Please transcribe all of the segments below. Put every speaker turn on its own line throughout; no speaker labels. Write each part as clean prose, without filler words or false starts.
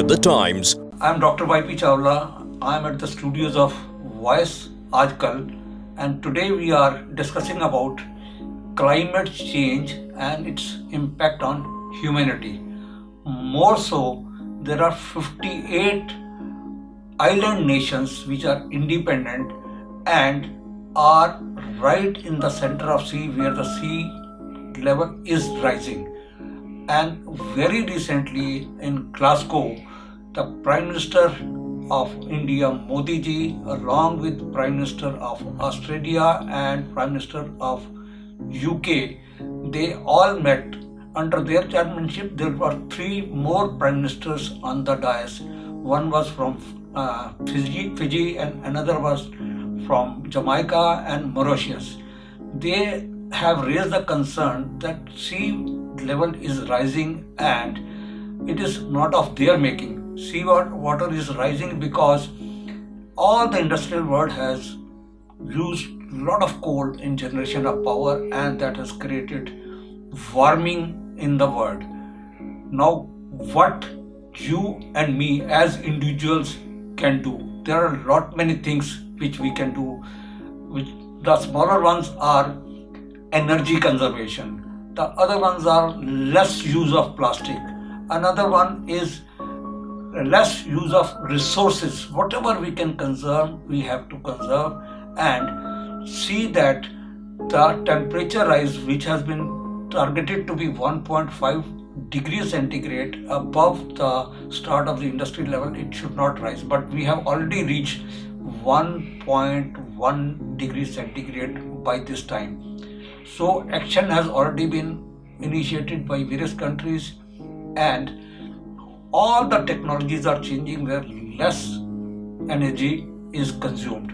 with the times.
I am Dr. YP Chawla. I am at the studios of Voice Aajkal, and today we are discussing about climate change and its impact on humanity. More so, there are 58 island nations which are independent and are right in the center of sea where the sea level is rising. And very recently in Glasgow, the Prime Minister of India, Modi ji, along with Prime Minister of Australia and Prime Minister of UK, they all met. Under their chairmanship, there were three more Prime Ministers on the dais. One was from Fiji, and another was from Jamaica and Mauritius. They have raised the concern that sea level is rising and it is not of their making. Sea water is rising because all the industrial world has used a lot of coal in generation of power, and that has created warming in the world. Now, what you and me as individuals can do? There are a lot many things which we can do. Which the smaller ones are energy conservation. The other ones are less use of plastic. Another one is less use of resources. Whatever we can conserve, we have to conserve and see that the temperature rise, which has been targeted to be 1.5 degrees centigrade above the start of the industry level, it should not rise. But we have already reached 1.1 degrees centigrade by this time. So action has already been initiated by various countries, and all the technologies are changing where less energy is consumed.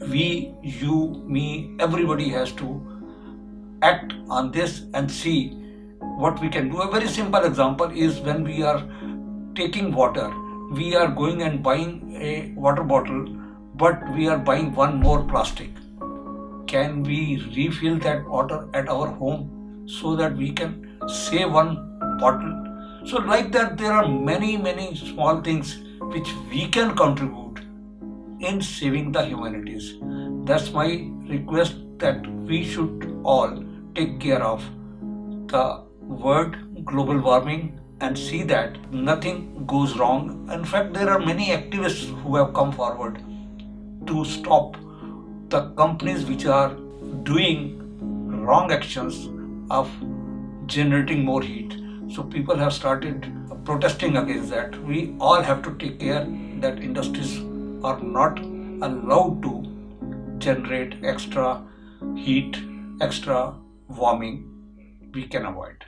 We, you, me, everybody has to act on this and see what we can do. A very simple example is when we are taking water, we are going and buying a water bottle, but we are buying one more plastic. Can we refill that water at our home so that we can save one bottle? So like that, there are many small things which we can contribute in saving the humanities. That's my request, that we should all take care of the word global warming and see that nothing goes wrong. In fact, there are many activists who have come forward to stop the companies which are doing wrong actions of generating more heat. So people have started protesting against that. We all have to take care that industries are not allowed to generate extra heat, extra warming. We can avoid.